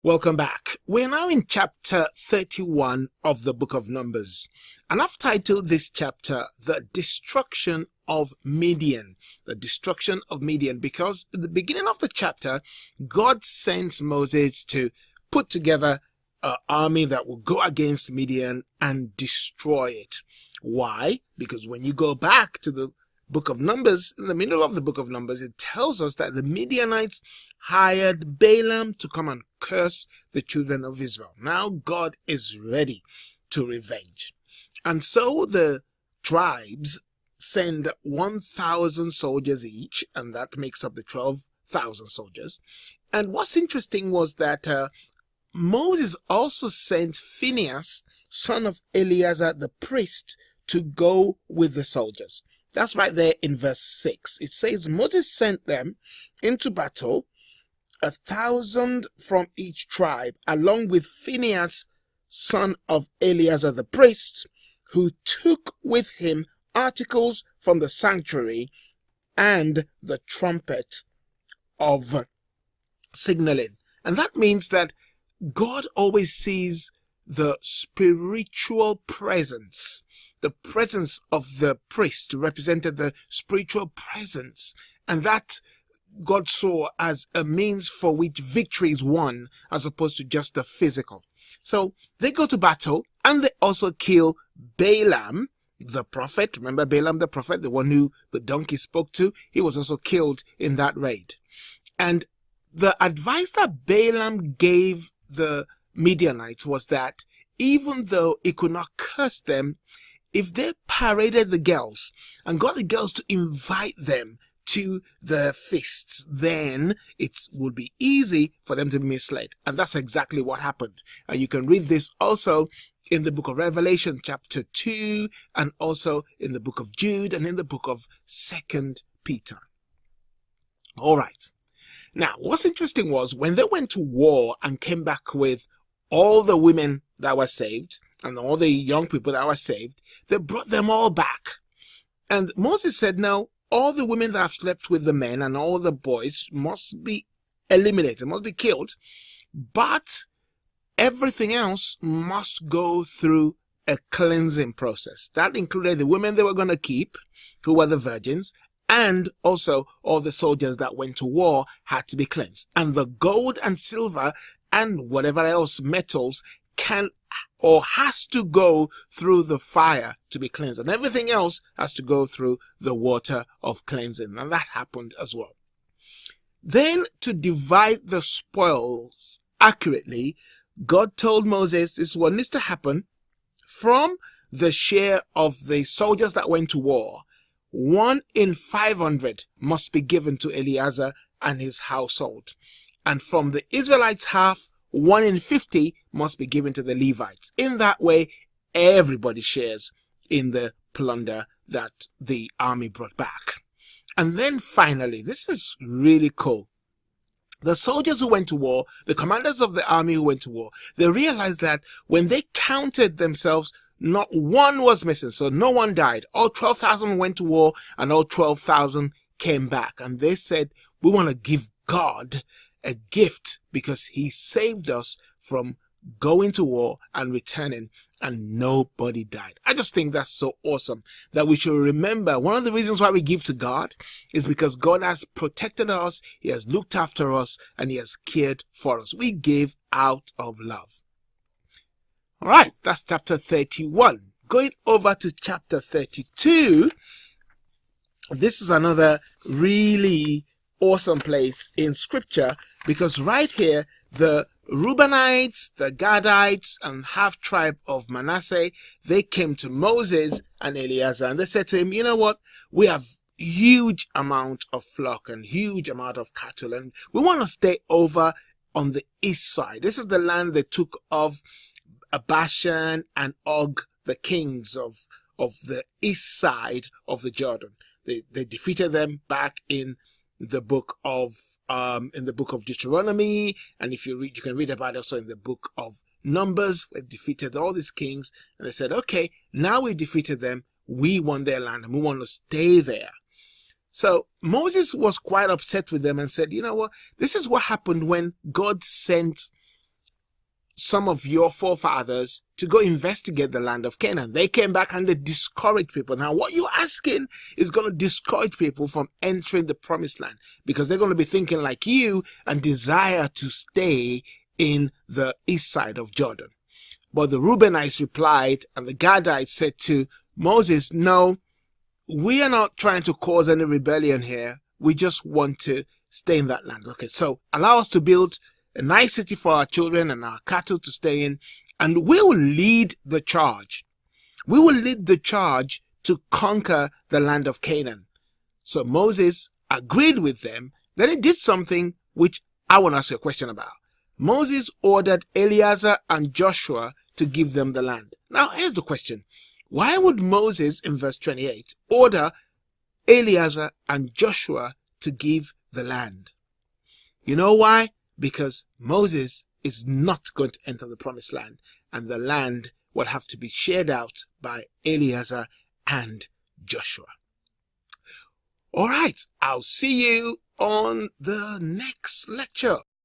Welcome back. We're now in chapter 31 of the book of Numbers, and I've titled this chapter The Destruction of Midian. The Destruction of Midian, because at the beginning of the chapter, God sends Moses to put together an army that will go against Midian and destroy it. Why? Because when you go back to the book of Numbers, in the middle of the book of Numbers, it tells us that the Midianites hired Balaam to come and curse the children of Israel. Now God is ready to revenge. And so the tribes send 1,000 soldiers each, and that makes up the 12,000 soldiers. And what's interesting was that Moses also sent Phinehas, son of Eleazar the priest, to go with the soldiers. That's right there in verse 6. It says, Moses sent them into battle, 1,000 from each tribe, along with Phinehas, son of Eleazar the priest, who took with him articles from the sanctuary and the trumpet of signaling. And that means that God always sees the spiritual presence. The presence of the priest represented the spiritual presence, and that God saw as a means for which victory is won, as opposed to just the physical. So they go to battle, and they also kill Balaam, the prophet. Remember Balaam the prophet, the one who the donkey spoke to? He was also killed in that raid. And the advice that Balaam gave the Midianites was that even though he could not curse them, if they paraded the girls and got the girls to invite them to the feasts, then it would be easy for them to be misled. And that's exactly what happened. And you can read this also in the book of Revelation chapter 2, and also in the book of Jude, and in the book of 2 Peter. All right. Now, what's interesting was when they went to war and came back with all the women that were saved and all the young people that were saved, they brought them all back. And Moses said, no, all the women that have slept with the men and all the boys must be eliminated, must be killed. But everything else must go through a cleansing process. That included the women they were going to keep, who were the virgins, and also all the soldiers that went to war had to be cleansed. And the gold and silver and whatever else metals can or has to go through the fire to be cleansed. And everything else has to go through the water of cleansing. And that happened as well. Then, to divide the spoils accurately, God told Moses this is what needs to happen. From the share of the soldiers that went to war, 1 in 500 must be given to Eleazar and his household. And from the Israelites' half, 1 in 50 must be given to the Levites. In that way, everybody shares in the plunder that the army brought back. And then finally, this is really cool. The soldiers who went to war, the commanders of the army who went to war, they realized that when they counted themselves, not one was missing. So no one died. All 12,000 went to war and all 12,000 came back. And they said, we want to give God a gift because he saved us from going to war and returning, and nobody died. I just think that's so awesome that we should remember one of the reasons why we give to God is because God has protected us, he has looked after us, and he has cared for us. We give out of love. All right, that's chapter 31. Going over to chapter 32, this is another really awesome place in scripture, because right here the Reubenites, the Gadites, and half tribe of Manasseh, they came to Moses and Eleazar and they said to him, you know what, we have huge amount of flock and huge amount of cattle, and we want to stay over on the east side. This is the land they took of Bashan and Og, the kings of the east side of the Jordan. They defeated them back in the book of Deuteronomy, and if you read, you can read about it also in the book of Numbers. They defeated all these kings, and they said, okay, now we defeated them, we want their land, and we want to stay there. So Moses was quite upset with them and said, you know what, this is what happened when God sent some of your forefathers to go investigate the land of Canaan. They came back and they discouraged people. Now, what you're asking is going to discourage people from entering the promised land, because they're going to be thinking like you and desire to stay in the east side of Jordan. But the Reubenites replied, and the Gadites said to Moses, no, we are not trying to cause any rebellion here. We just want to stay in that land. Okay, so allow us to build a nice city for our children and our cattle to stay in, and we will lead the charge. We will lead the charge to conquer the land of Canaan. So Moses agreed with them. Then he did something which I want to ask you a question about. Moses ordered Eleazar and Joshua to give them the land. Now, here's the question. Why would Moses, in verse 28, order Eleazar and Joshua to give the land? You know why? Because Moses is not going to enter the promised land, and the land will have to be shared out by Eleazar and Joshua. All right, I'll see you on the next lecture.